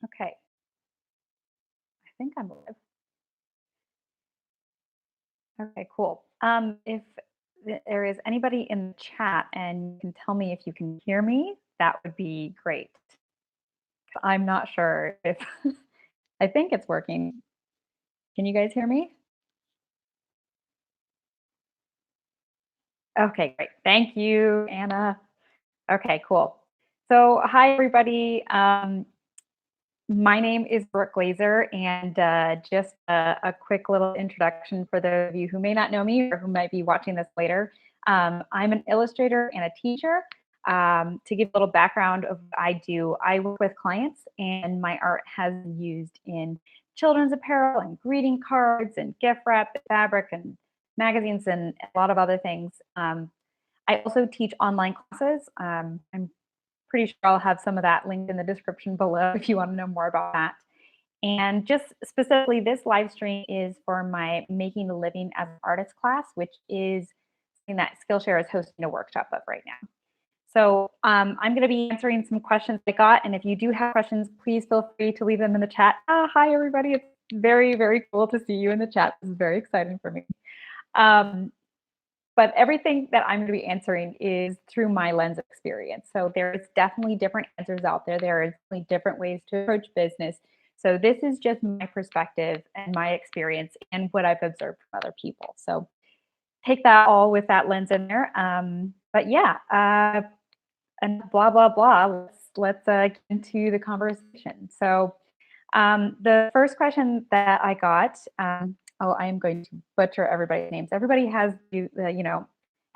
Okay, I think I'm live. Okay, cool. If there is anybody in the chat and you can tell me if you can hear me, that would be great. I'm not sure if I think it's working. Can you guys hear me? Okay, great. Thank you, Anna. Okay, cool. So, hi everybody. My name is Brooke Glaser, and just a quick little introduction for those of you who may not know me or who might be watching this later. I'm an illustrator and a teacher. To give a little background of what I do, I work with clients, and my art has been used in children's apparel and greeting cards and gift wrap, fabric, and magazines, and a lot of other things. I also teach online classes. I'm pretty sure I'll have some of that linked in the description below if you want to know more about that. And just specifically, this live stream is for my Making a Living as an Artist class, which is something that Skillshare is hosting a workshop of right now. So I'm going to be answering some questions I got. And if you do have questions, please feel free to leave them in the chat. Hi, everybody. It's very, very cool to see you in the chat. This is very exciting for me. But everything that I'm going to be answering is through my lens of experience. So there's definitely different answers out there. There are definitely different ways to approach business. So this is just my perspective and my experience and what I've observed from other people. So take that all with that lens in there. But yeah, and blah, blah, blah. Let's get into the conversation. So the first question that I got, oh, I am going to butcher everybody's names. Everybody has the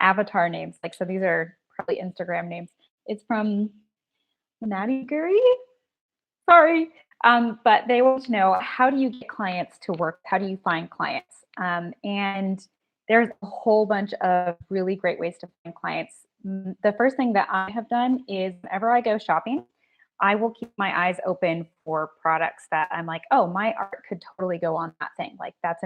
avatar names. Like, so these are probably Instagram names. It's from Maddie Guri. Sorry. But they want to know, how do you get clients to work? How do you find clients? And there's a whole bunch of really great ways to find clients. The first thing that I have done is whenever I go shopping, I will keep my eyes open for products that I'm like, oh, my art could totally go on that thing. Like that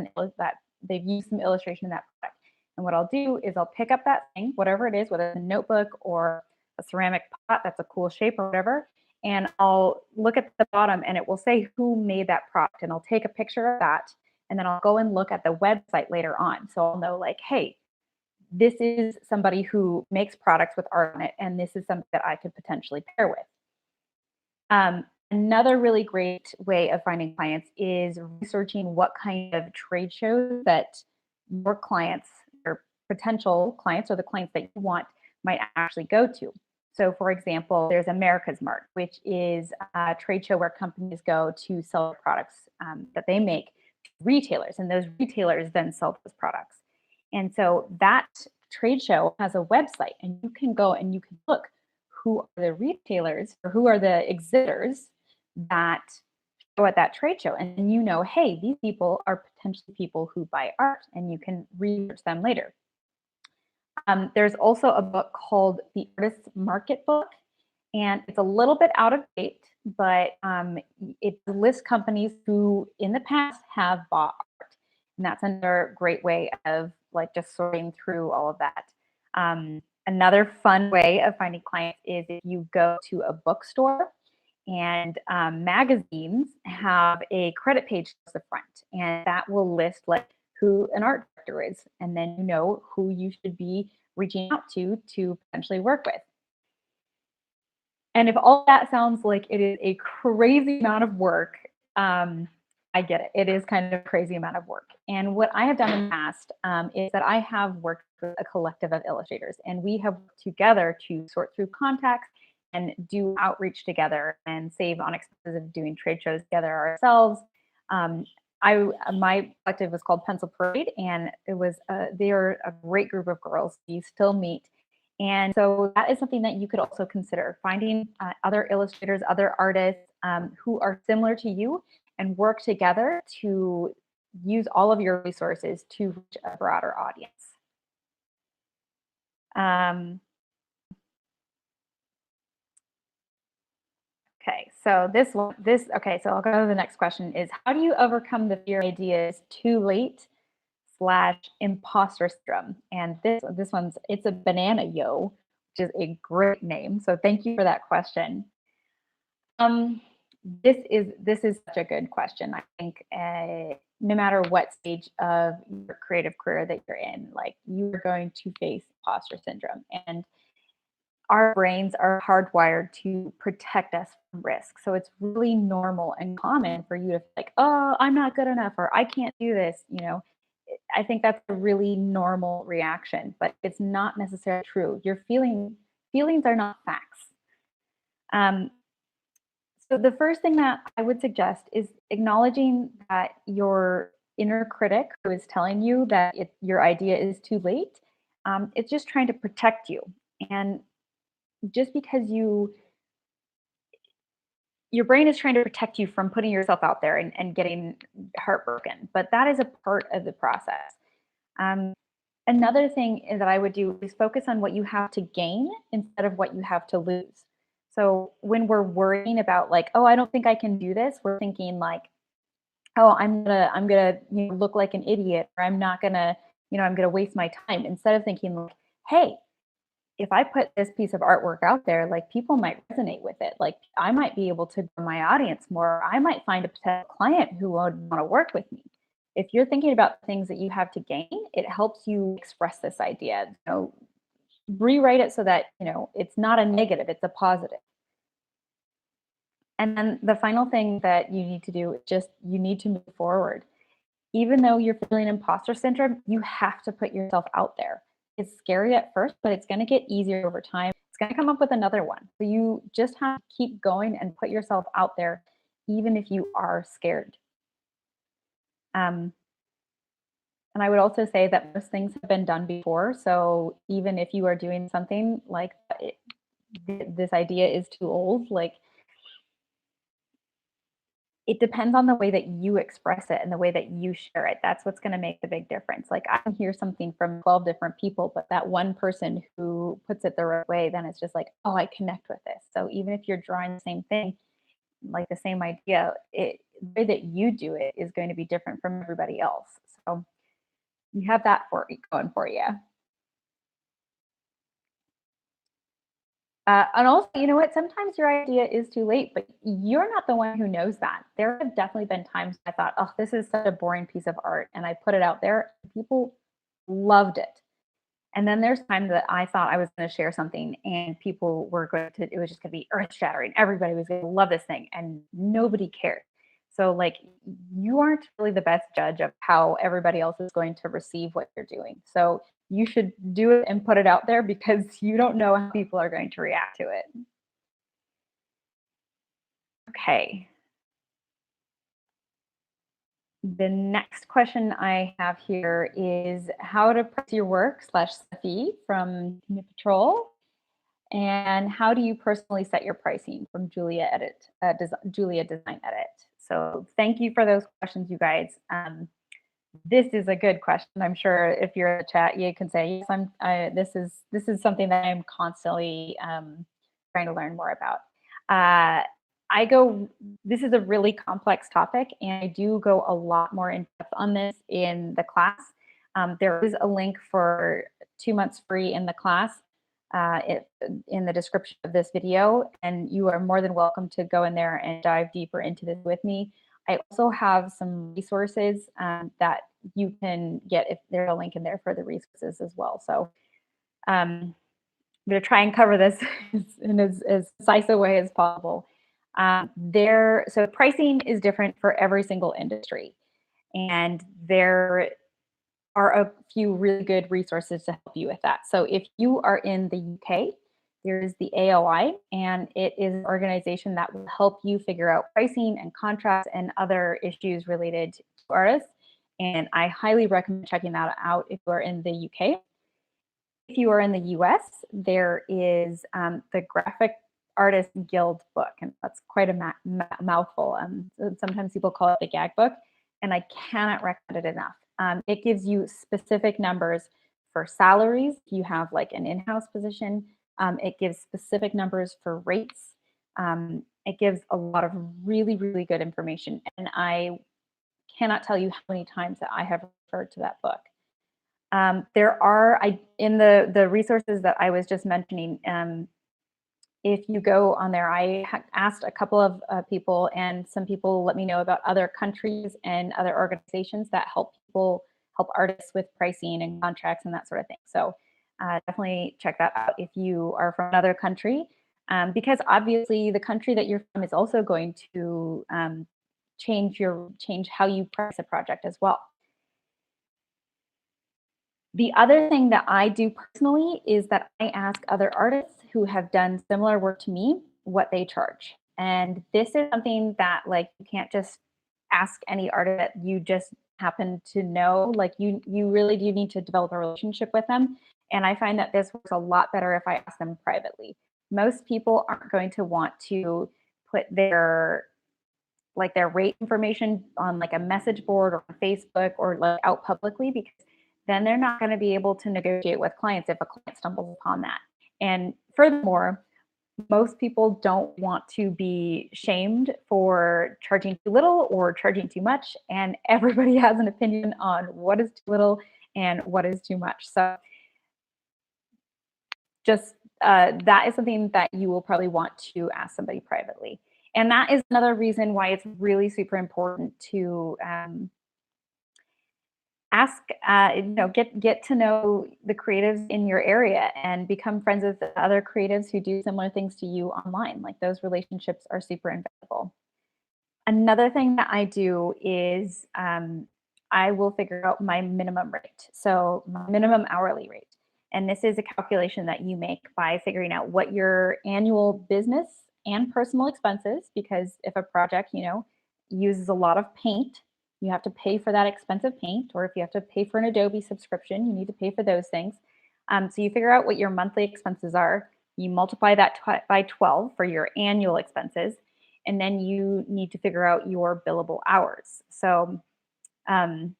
they've used some illustration in that product. And what I'll do is I'll pick up that thing, whatever it is, whether it's a notebook or a ceramic pot that's a cool shape or whatever, and I'll look at the bottom and it will say who made that product, and I'll take a picture of that, and then I'll go and look at the website later on. So I'll know, like, hey, this is somebody who makes products with art on it, and this is something that I could potentially pair with. Another really great way of finding clients is researching what kind of trade shows that your clients or potential clients or the clients that you want might actually go to. So, for example, there's America's Mart, which is a trade show where companies go to sell products that they make to retailers, and those retailers then sell those products. And so that trade show has a website, and you can go and you can look who are the retailers or who are the exhibitors that show at that trade show. And you know, hey, these people are potentially people who buy art, and you can research them later. There's also a book called The Artist's Market Book, and it's a little bit out of date, but it lists companies who in the past have bought art. And that's another great way of like just sorting through all of that. Another fun way of finding clients is if you go to a bookstore, and magazines have a credit page to the front, and that will list like who an art director is, and then you know who you should be reaching out to potentially work with. And if all that sounds like it is a crazy amount of work, I get it. It is kind of a crazy amount of work. And what I have done in the past is that I have worked with a collective of illustrators, and we have worked together to sort through contacts and do outreach together and save on expenses of doing trade shows together ourselves. My collective was called Pencil Parade, and it was they are a great group of girls. We still meet, and so that is something that you could also consider, finding other illustrators, other artists who are similar to you, and work together to use all of your resources to reach a broader audience. Okay, so so I'll go to the next question is, how do you overcome the fear ideas too late / imposter syndrome? And this one's, it's a banana which is a great name. So thank you for that question. This is such a good question. I think no matter what stage of your creative career that you're in, like you are going to face imposter syndrome, and our brains are hardwired to protect us from risk. So it's really normal and common for you to feel like, oh, I'm not good enough, or I can't do this. I think that's a really normal reaction, but it's not necessarily true. Your feelings are not facts. Um, so the first thing that I would suggest is acknowledging that your inner critic who is telling you that your idea is too late, it's just trying to protect you. And just because your brain is trying to protect you from putting yourself out there and getting heartbroken, but that is a part of the process. Um, Another thing that I would do is focus on what you have to gain instead of what you have to lose. So when we're worrying about like, oh, I don't think I can do this, we're thinking like, oh, I'm gonna look like an idiot, or I'm not gonna, I'm gonna waste my time. Instead of thinking like, hey, if I put this piece of artwork out there, like people might resonate with it. Like I might be able to grow my audience more. I might find a potential client who would want to work with me. If you're thinking about things that you have to gain, it helps you express this idea. Rewrite it so that, it's not a negative, it's a positive. And then the final thing that you need to do is just you need to move forward. Even though you're feeling imposter syndrome, you have to put yourself out there. It's scary at first, but it's going to get easier over time. It's going to come up with another one. So you just have to keep going and put yourself out there, even if you are scared. Um, and I would also say that most things have been done before. So even if you are doing something like this idea is too old, like it depends on the way that you express it and the way that you share it. That's what's going to make the big difference. Like I can hear something from 12 different people, but that one person who puts it the right way, then it's just like, oh, I connect with this. So even if you're drawing the same thing, like the same idea, the way that you do it is going to be different from everybody else. So you have that going for you. And also, you know what? Sometimes your idea is too late, but you're not the one who knows that. There have definitely been times I thought, oh, this is such a boring piece of art. And I put it out there, and people loved it. And then there's time that I thought I was going to share something and people were going to, it was just going to be earth shattering. Everybody was going to love this thing and nobody cared. So, like, you aren't really the best judge of how everybody else is going to receive what you're doing. So, you should do it and put it out there because you don't know how people are going to react to it. Okay. The next question I have here is how to price your work slash fee from New Patrol. And how do you personally set your pricing from Julia Design Edit? So thank you for those questions, you guys. This is a good question. I'm sure if you're in the chat, you can say, yes, this is something that I'm constantly trying to learn more about. This is a really complex topic, and I do go a lot more in depth on this in the class. There is a link for 2 months free in the class in the description of this video, and you are more than welcome to go in there and dive deeper into this with me. I also have some resources that you can get, if there's a link in there for the resources as well. So I'm going to try and cover this in as concise a way as possible. So pricing is different for every single industry, and there are a few really good resources to help you with that. So if you are in the UK, there's the AOI, and it is an organization that will help you figure out pricing and contracts and other issues related to artists. And I highly recommend checking that out if you are in the UK. If you are in the US, there is the Graphic Artist Guild book, and that's quite a mouthful. Sometimes people call it the gag book, and I cannot recommend it enough. It gives you specific numbers for salaries. If you have like an in-house position, it gives specific numbers for rates. It gives a lot of really, really good information, and I cannot tell you how many times that I have referred to that book. In the resources that I was just mentioning, if you go on there, I asked a couple of people, and some people let me know about other countries and other organizations that help artists with pricing and contracts and that sort of thing. So definitely check that out if you are from another country, because obviously the country that you're from is also going to change how you price a project as well. The other thing that I do personally is that I ask other artists who have done similar work to me what they charge. And this is something that, like, you can't just ask any artist that you just happen to know. Like, you really do need to develop a relationship with them. And I find that this works a lot better if I ask them privately. Most people aren't going to want to put their rate information on like a message board or on Facebook or like out publicly, because then they're not going to be able to negotiate with clients if a client stumbles upon that. And furthermore, most people don't want to be shamed for charging too little or charging too much. And everybody has an opinion on what is too little and what is too much. So just that is something that you will probably want to ask somebody privately. And that is another reason why it's really super important to ask, get to know the creatives in your area and become friends with other creatives who do similar things to you online. Like, those relationships are super invaluable. Another thing that I do is I will figure out my minimum rate. So, my minimum hourly rate. And this is a calculation that you make by figuring out what your annual business and personal expenses, because if a project, uses a lot of paint, you have to pay for that expensive paint. Or if you have to pay for an Adobe subscription, you need to pay for those things. So you figure out what your monthly expenses are. You multiply that by 12 for your annual expenses, and then you need to figure out your billable hours. So, and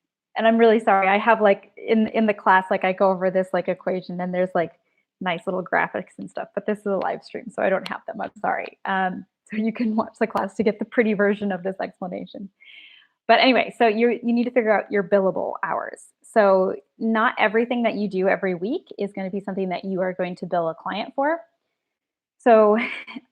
I'm really sorry. I have, like, in the class, like, I go over this like equation, and there's like nice little graphics and stuff. But this is a live stream, so I don't have them. I'm sorry. So you can watch the class to get the pretty version of this explanation. But anyway, so you need to figure out your billable hours. So not everything that you do every week is going to be something that you are going to bill a client for. So,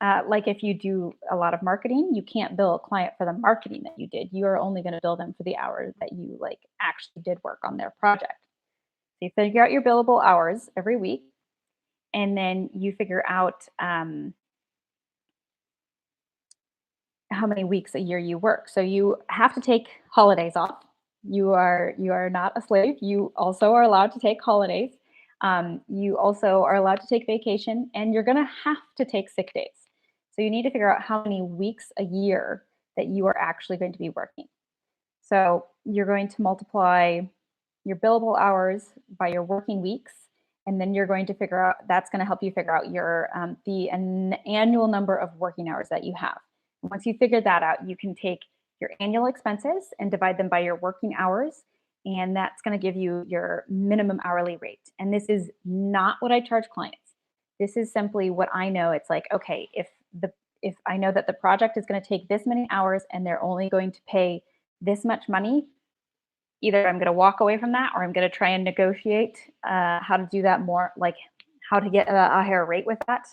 like, if you do a lot of marketing, you can't bill a client for the marketing that you did. You are only going to bill them for the hours that you, like, actually did work on their project. So you figure out your billable hours every week, and then you figure out how many weeks a year you work. So you have to take holidays off. You are not a slave. You also are allowed to take holidays. You also are allowed to take vacation, and you're going to have to take sick days. So you need to figure out how many weeks a year that you are actually going to be working. So you're going to multiply your billable hours by your working weeks, and then you're going to figure out, that's going to help you figure out your annual number of working hours that you have. And once you figure that out, you can take your annual expenses and divide them by your working hours, and that's going to give you your minimum hourly rate. And this is not what I charge clients. This is simply what I know. It's like, okay, if I know that the project is going to take this many hours and they're only going to pay this much money, either I'm going to walk away from that, or I'm going to try and negotiate how to do that more, like how to get a higher rate with that.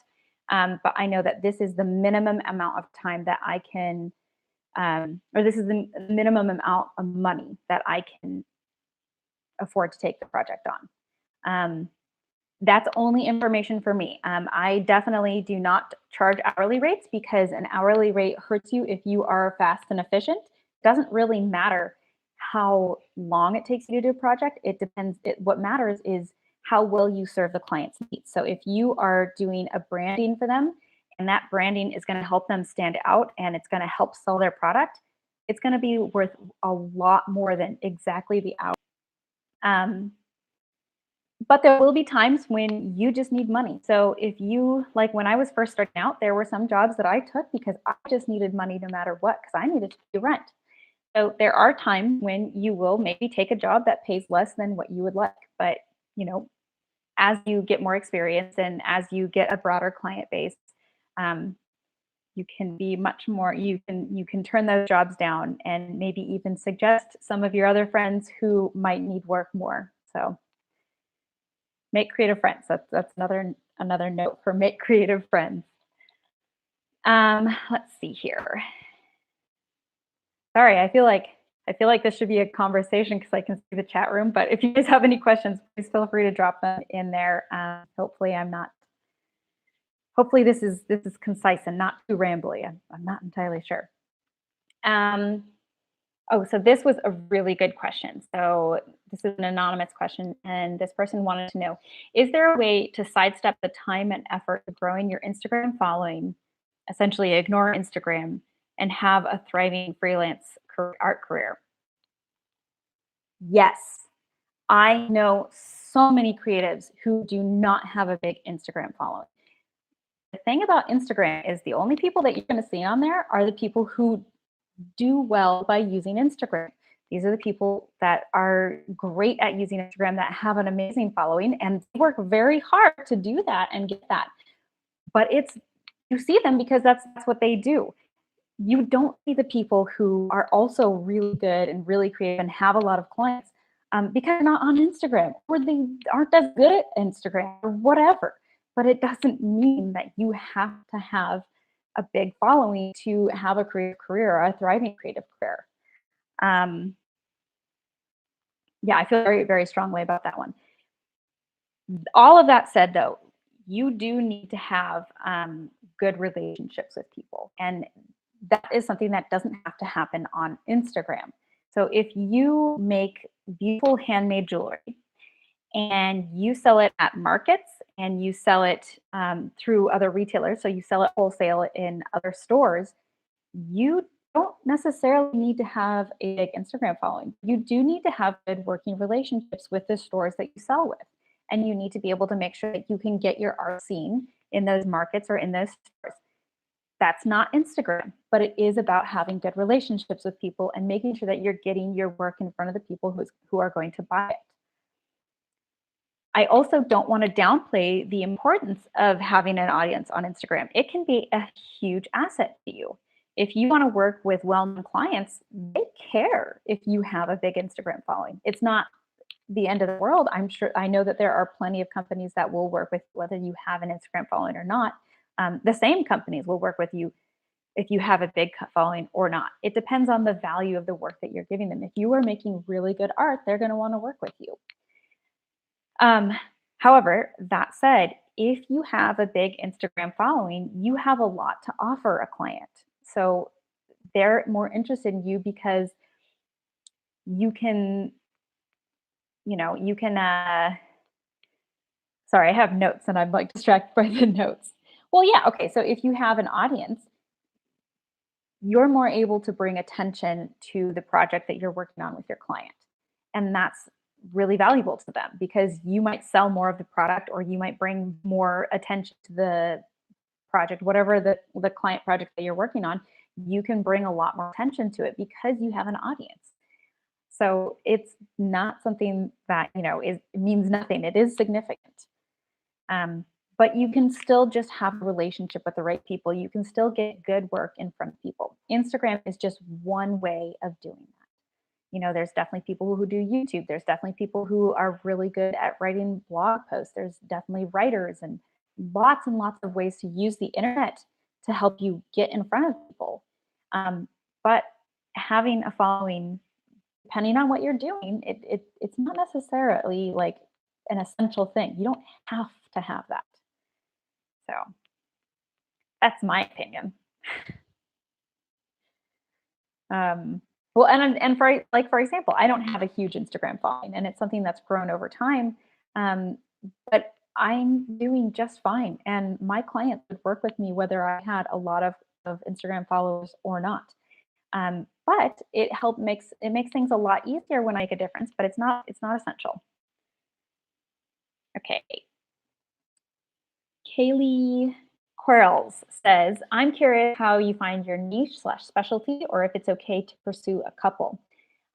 But I know that this is the minimum amount of time that I can, or this is the minimum amount of money that I can afford to take the project on. That's only information for me. I definitely do not charge hourly rates, because an hourly rate hurts you if you are fast and efficient. It doesn't really matter how long it takes you to do a project. It depends. What matters is how well you serve the client's needs. So if you are doing a branding for them, and that branding is going to help them stand out and it's going to help sell their product, it's going to be worth a lot more than exactly the hour. But there will be times when you just need money. So if you, like, when I was first starting out, there were some jobs that I took because I just needed money no matter what, because I needed to pay rent. So there are times when you will maybe take a job that pays less than what you would like. But, as you get more experience and as you get a broader client base, you can be much more, you can turn those jobs down and maybe even suggest some of your other friends who might need work more. So make creative friends. That's another note for make creative friends. Let's see here. Sorry, I feel like this should be a conversation because I can see the chat room. But if you guys have any questions, please feel free to drop them in there. Hopefully this is concise and not too rambly. I'm not entirely sure. Um, oh, so this was a really good question. So this is an anonymous question, and this person wanted to know: is there a way to sidestep the time and effort of growing your Instagram following, essentially ignore Instagram, and have a thriving freelance art career? Yes. I know so many creatives who do not have a big Instagram following. The thing about Instagram is the only people that you're going to see on there are the people who do well by using Instagram. These are the people that are great at using Instagram, that have an amazing following, and work very hard to do that and get that. But you see them because that's what they do. You don't see the people who are also really good and really creative and have a lot of clients, because they're not on Instagram, or they aren't as good at Instagram, or whatever. But it doesn't mean that you have to have a big following to have a creative career or a thriving creative career. Um, yeah, I feel very, very strongly about that one. All of that said, though, you do need to have good relationships with people. And that is something that doesn't have to happen on Instagram. So if you make beautiful handmade jewelry and you sell it at markets and you sell it through other retailers, so you sell it wholesale in other stores, you don't necessarily need to have a big Instagram following. You do need to have good working relationships with the stores that you sell with. And you need to be able to make sure that you can get your art seen in those markets or in those stores. That's not Instagram, but it is about having good relationships with people and making sure that you're getting your work in front of the people who are going to buy it. I also don't want to downplay the importance of having an audience on Instagram. It can be a huge asset to you. If you want to work with well-known clients, they care if you have a big Instagram following. It's not the end of the world. I know that there are plenty of companies that will work with whether you have an Instagram following or not. The same companies will work with you if you have a big following or not. It depends on the value of the work that you're giving them. If you are making really good art, they're going to want to work with you. However, that said, if you have a big Instagram following, you have a lot to offer a client. So they're more interested in you because you can, you can, sorry, I have notes and I'm like distracted by the notes. Well, yeah, okay. So if you have an audience, you're more able to bring attention to the project that you're working on with your client. And that's really valuable to them because you might sell more of the product or you might bring more attention to the project, whatever the client project that you're working on, you can bring a lot more attention to it because you have an audience. So it's not something that, means nothing. It is significant. But you can still just have a relationship with the right people. You can still get good work in front of people. Instagram is just one way of doing that. There's definitely people who do YouTube. There's definitely people who are really good at writing blog posts. There's definitely writers and lots of ways to use the internet to help you get in front of people. But having a following, depending on what you're doing, it's not necessarily like an essential thing. You don't have to have that. So that's my opinion. Well, and for example, I don't have a huge Instagram following, and it's something that's grown over time. But I'm doing just fine, and my clients would work with me whether I had a lot of Instagram followers or not. But it makes things a lot easier when I make a difference, but it's not essential. Okay. Kaylee Quarles says, I'm curious how you find your niche slash specialty or if it's okay to pursue a couple.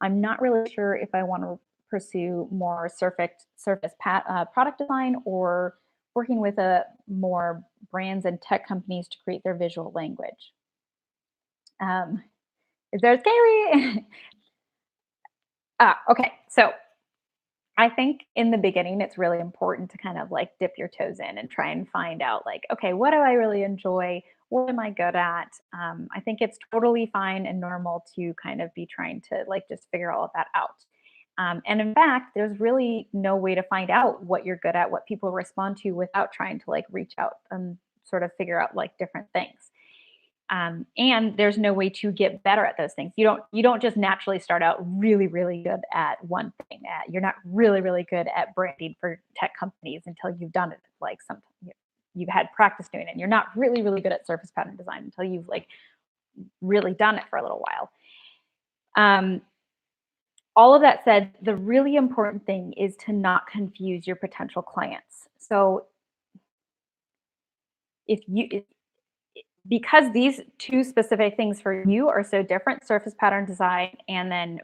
I'm not really sure if I want to pursue more product design or working with more brands and tech companies to create their visual language. Is there Kaylee? Okay. So I think in the beginning, it's really important to kind of like dip your toes in and try and find out, like, okay, what do I really enjoy? What am I good at? I think it's totally fine and normal to kind of be trying to like just figure all of that out. And in fact, there's really no way to find out what you're good at, what people respond to without trying to like reach out and sort of figure out like different things. And there's no way to get better at those things. You don't just naturally start out really really good at one thing. You're not really really good at branding for tech companies until you've done it like some you've had practice doing it. And you're not really really good at surface pattern design until you've like really done it for a little while. Um, all of that said, the really important thing is to not confuse your potential clients. So if you because these two specific things for you are so different, surface pattern design and then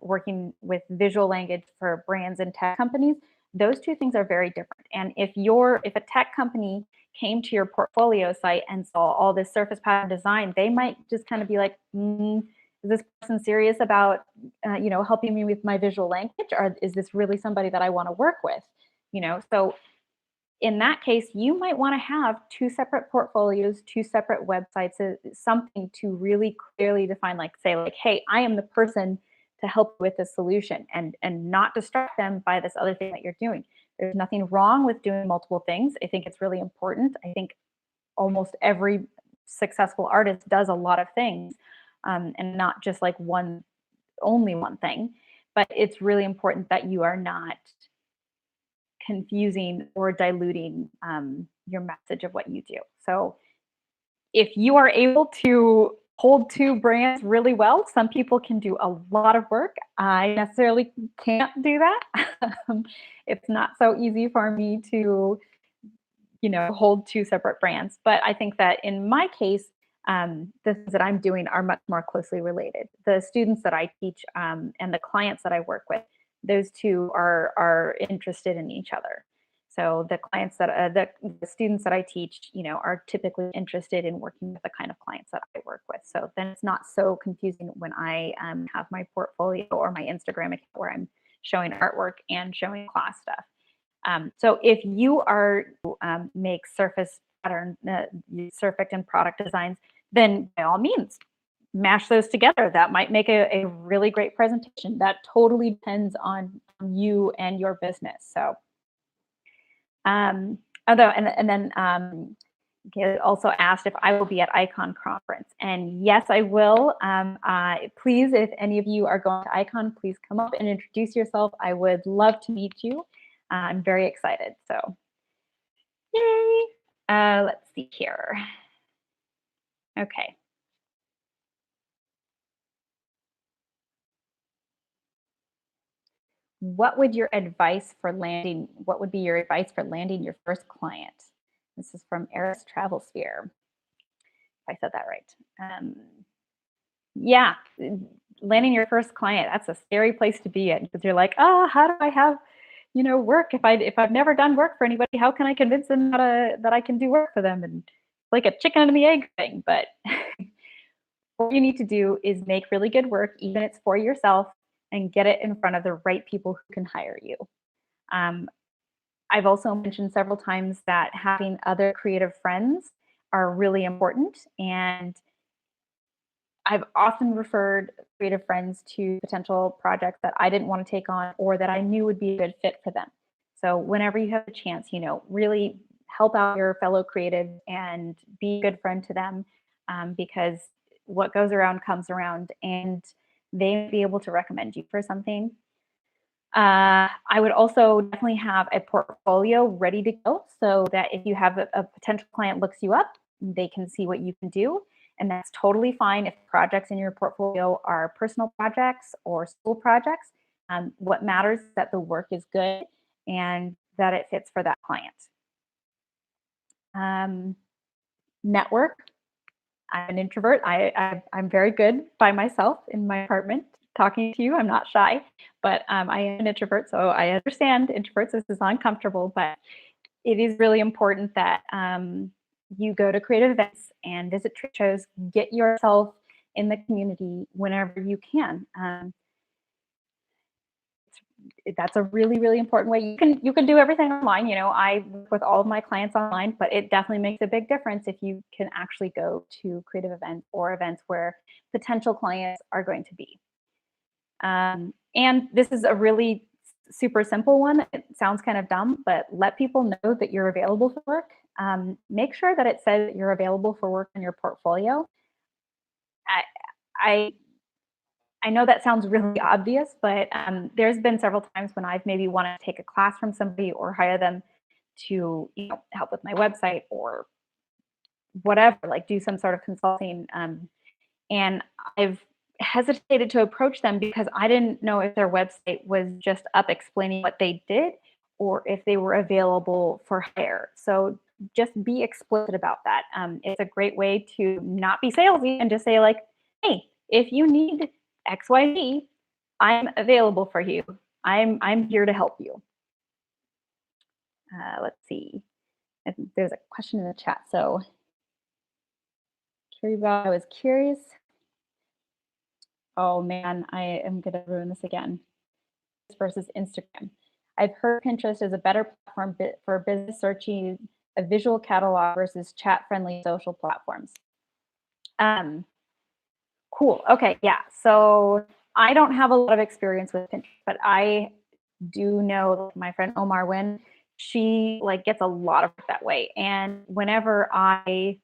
working with visual language for brands and tech companies, those two things are very different. And if a tech company came to your portfolio site and saw all this surface pattern design, they might just kind of be like, is this person serious about helping me with my visual language, or is this really somebody that I want to work with? So in that case, you might want to have two separate portfolios, two separate websites, something to really clearly define, like say, like, hey, I am the person to help with this solution, and not distract them by this other thing that you're doing. There's nothing wrong with doing multiple things. I think it's really important. I think almost every successful artist does a lot of things, and not just like only one thing. But it's really important that you are not confusing or diluting your message of what you do. So if you are able to hold two brands really well, some people can do a lot of work. I necessarily can't do that. It's not so easy for me to, hold two separate brands. But I think that in my case, the things that I'm doing are much more closely related. The students that I teach and the clients that I work with, those two are interested in each other. So the clients that the students that I teach, are typically interested in working with the kind of clients that I work with. So then it's not so confusing when I have my portfolio or my Instagram account where I'm showing artwork and showing class stuff. So if you are make surface pattern, surface and product designs, then by all means, mash those together. That might make a really great presentation. That totally depends on you and your business. So, although, and then Gail also asked if I will be at Icon Conference, and yes, I will. Please, if any of you are going to Icon, please come up and introduce yourself. I would love to meet you. I'm very excited. So, yay! Let's see here. Okay. What would be your advice for landing your first client? This is from Eris Travel Sphere. If I said that right. Yeah, landing your first client, that's a scary place to be in, because you're like, oh, how do I have, work if I've never done work for anybody? How can I convince them that I can do work for them? And like a chicken and the egg thing. But what you need to do is make really good work, even if it's for yourself, and get it in front of the right people who can hire you. Um, I've also mentioned several times that having other creative friends are really important. And I've often referred creative friends to potential projects that I didn't want to take on or that I knew would be a good fit for them. So whenever you have a chance, really help out your fellow creatives and be a good friend to them, because what goes around comes around, and they may be able to recommend you for something. I would also definitely have a portfolio ready to go, so that if you have a potential client looks you up, they can see what you can do. And that's totally fine if projects in your portfolio are personal projects or school projects. What matters is that the work is good and that it fits for that client. Network. I'm an introvert. I'm very good by myself in my apartment talking to you. I'm not shy, but I am an introvert, so I understand introverts. This is uncomfortable, but it is really important that you go to creative events and visit trade shows. Get yourself in the community whenever you can. that's a really, really important way. You can do everything online. I work with all of my clients online, but it definitely makes a big difference if you can actually go to creative events or events where potential clients are going to be. And this is a really super simple one. It sounds kind of dumb, but let people know that you're available for work. Make sure that it says that you're available for work in your portfolio. I, I I know that sounds really obvious, but there's been several times when I've maybe wanted to take a class from somebody or hire them to, help with my website or whatever, like do some sort of consulting. And I've hesitated to approach them because I didn't know if their website was just up explaining what they did or if they were available for hire. So just be explicit about that. It's a great way to not be salesy and just say like, hey, if you need XYZ, I'm available for you. I'm here to help you. Let's see. I think there's a question in the chat. So I was curious. Oh man, I am gonna ruin this again. Versus Instagram. I've heard Pinterest is a better platform for business searching a visual catalog versus chat-friendly social platforms. Cool. Okay, yeah. So I don't have a lot of experience with Pinterest, but I do know my friend Omar Wynn, she like gets a lot of that way. And whenever I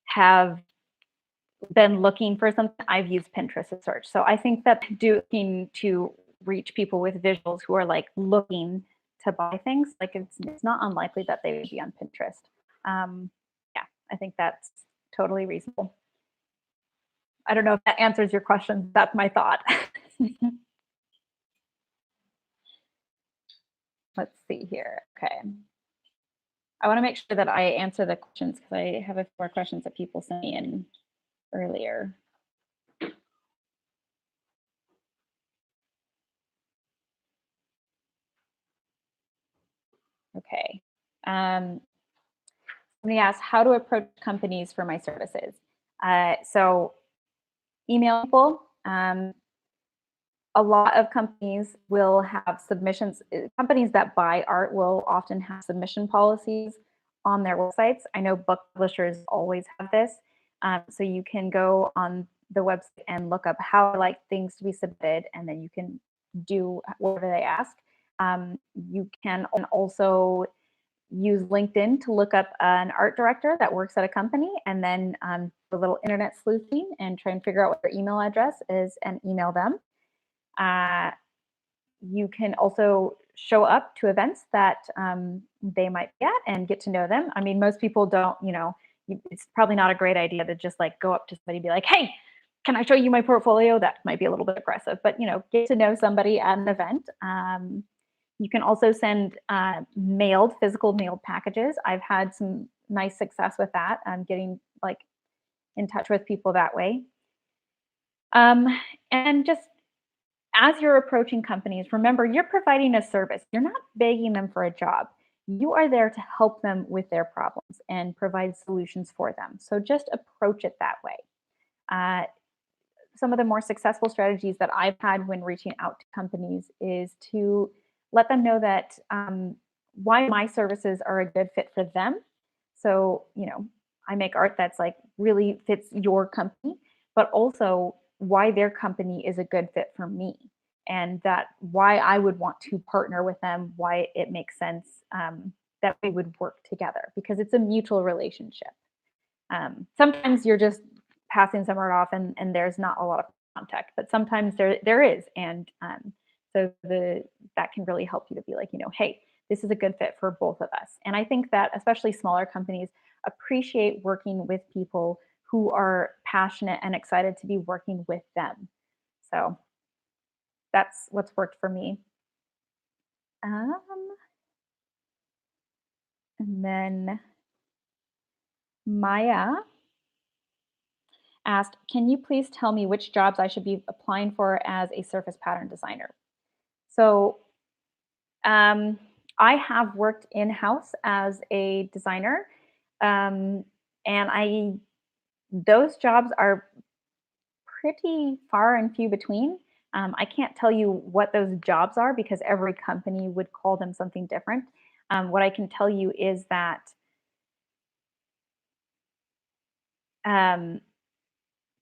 have been looking for something, I've used Pinterest to search. So I think that looking to reach people with visuals who are like looking to buy things, like it's not unlikely that they would be on Pinterest. Yeah, I think that's totally reasonable. I don't know if that answers your question. That's my thought. Let's see here. Okay. I want to make sure that I answer the questions because I have a few more questions that people sent me in earlier. Okay. Somebody asked how to approach companies for my services. So email people. A lot of companies will have submissions. Companies that buy art will often have submission policies on their websites. I know book publishers always have this. So you can go on the website and look up how I like things to be submitted, and then you can do whatever they ask. You can also use LinkedIn to look up an art director that works at a company, and then a little internet sleuthing and try and figure out what their email address is and email them. You can also show up to events that they might be at and get to know them. I mean, most people don't, it's probably not a great idea to just like go up to somebody and be like, hey, can I show you my portfolio? That might be a little bit aggressive, but get to know somebody at an event. You can also send physical mailed packages. I've had some nice success with that. Getting like in touch with people that way. And just as you're approaching companies, remember you're providing a service. You're not begging them for a job. You are there to help them with their problems and provide solutions for them. So just approach it that way. Some of the more successful strategies that I've had when reaching out to companies is to let them know that why my services are a good fit for them. So, I make art that's like really fits your company, but also why their company is a good fit for me, and that why I would want to partner with them, why it makes sense that we would work together, because it's a mutual relationship. Sometimes you're just passing some art off and there's not a lot of contact, but sometimes there is. And so that can really help you to be like, hey, this is a good fit for both of us. And I think that especially smaller companies appreciate working with people who are passionate and excited to be working with them. So that's what's worked for me. And then Maya asked, can you please tell me which jobs I should be applying for as a surface pattern designer? So I have worked in-house as a designer, and those jobs are pretty far and few between. I can't tell you what those jobs are because every company would call them something different. What I can tell you is that um,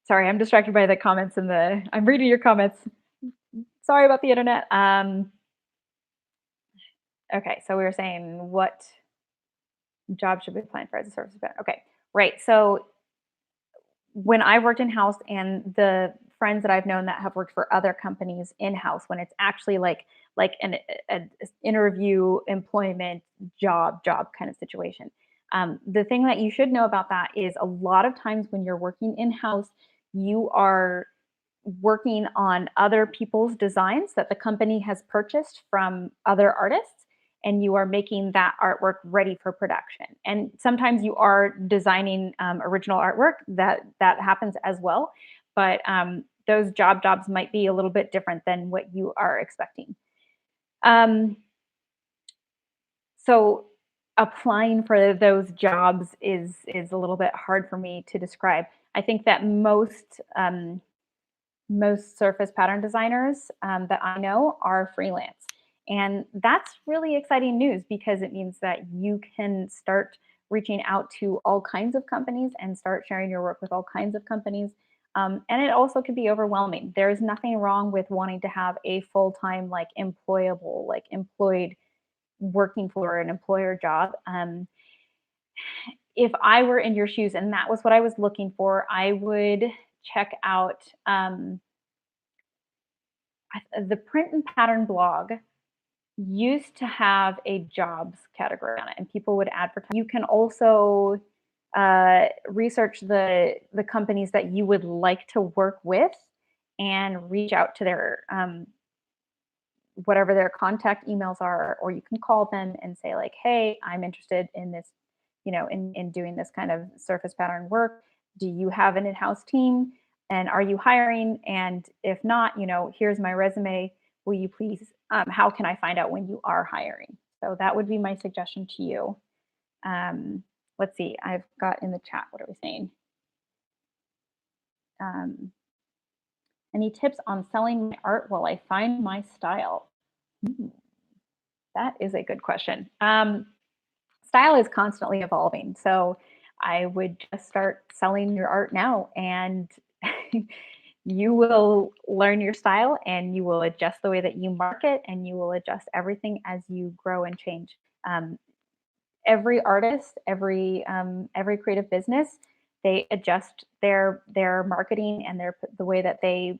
sorry, I'm distracted by the comments in the I'm reading your comments. Sorry about the internet. Okay, so we were saying what job should we apply for as a service provider? Okay, right. So when I worked in house and the friends that I've known that have worked for other companies in house, when it's actually like an interview, employment, job kind of situation. The thing that you should know about that is a lot of times when you're working in house, you are working on other people's designs that the company has purchased from other artists, and you are making that artwork ready for production. And sometimes you are designing original artwork, that happens as well, but those jobs might be a little bit different than what you are expecting. um, so applying for those jobs is a little bit hard for me to describe. I think that most surface pattern designers that I know are freelance. And that's really exciting news because it means that you can start reaching out to all kinds of companies and start sharing your work with all kinds of companies. And it also can be overwhelming. There's nothing wrong with wanting to have a full time, like employable, like employed working for an employer job. If I were in your shoes and that was what I was looking for, I would check out the print and pattern blog used to have a jobs category on it, and people would advertise. You can also research the companies that you would like to work with and reach out to their whatever their contact emails are, or you can call them and say like, hey, I'm interested in this, in doing this kind of surface pattern work. Do you have an in-house team? And are you hiring? And if not, here's my resume. Will you please, how can I find out when you are hiring? So that would be my suggestion to you. Let's see, I've got in the chat, what are we saying? Um, any tips on selling my art while I find my style? Hmm. That is a good question. Style is constantly evolving. So I would just start selling your art now, and you will learn your style and you will adjust the way that you market and you will adjust everything as you grow and change. Every artist, every creative business, they adjust their marketing and the way that they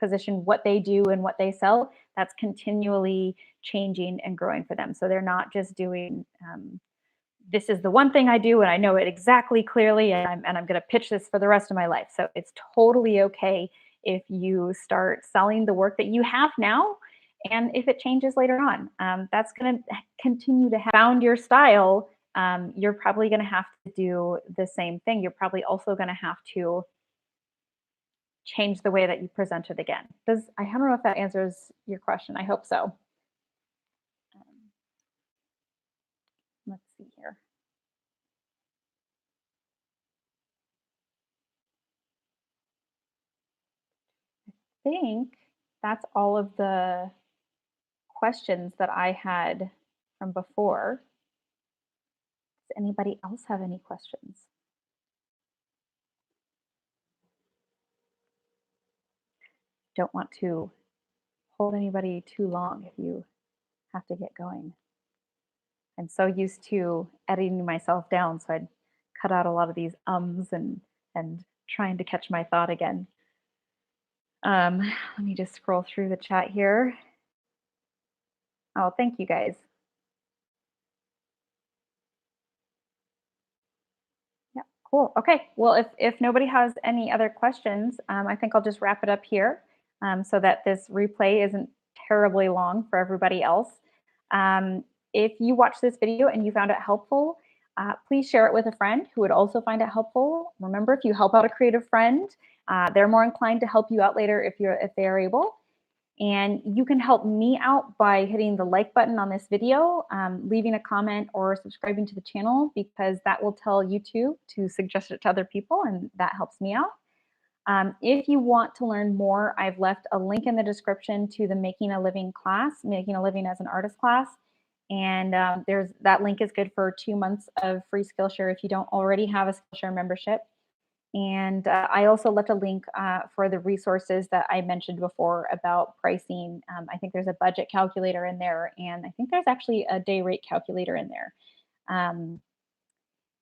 position what they do and what they sell. That's continually changing and growing for them. So they're not just doing this is the one thing I do and I know it exactly clearly and I'm going to pitch this for the rest of my life. So it's totally okay if you start selling the work that you have now, and if it changes later on, that's going to continue to have found your style. You're probably going to have to do the same thing. You're probably also going to have to change the way that you present it again. I don't know if that answers your question. I hope so. Let's see here. I think that's all of the questions that I had from before. Does anybody else have any questions? Don't want to hold anybody too long if you have to get going. I'm so used to editing myself down, so I'd cut out a lot of these ums and trying to catch my thought again. Let me just scroll through the chat here. Oh, thank you guys. Yeah, cool. Okay. Well, if nobody has any other questions, I think I'll just wrap it up here, so that this replay isn't terribly long for everybody else. If you watch this video and you found it helpful, please share it with a friend who would also find it helpful. Remember, if you help out a creative friend, they're more inclined to help you out later if they are able. And you can help me out by hitting the like button on this video, leaving a comment, or subscribing to the channel, because that will tell YouTube to suggest it to other people, and that helps me out. If you want to learn more, I've left a link in the description to the Making a Living class, Making a Living as an Artist class. And there's that link is good for 2 months of free Skillshare if you don't already have a Skillshare membership. And I also left a link for the resources that I mentioned before about pricing. I think there's a budget calculator in there, and I think there's actually a day rate calculator in there.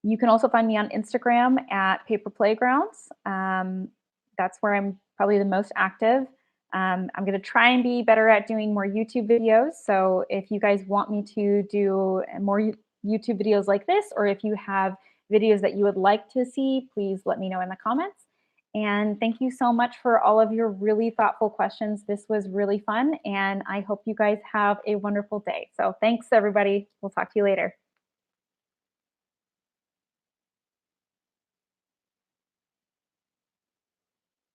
You can also find me on Instagram at Paper Playgrounds. That's where I'm probably the most active. I'm going to try and be better at doing more YouTube videos. So if you guys want me to do more YouTube videos like this, or if you have videos that you would like to see, please let me know in the comments. And thank you so much for all of your really thoughtful questions. This was really fun, and I hope you guys have a wonderful day. So thanks, everybody. We'll talk to you later.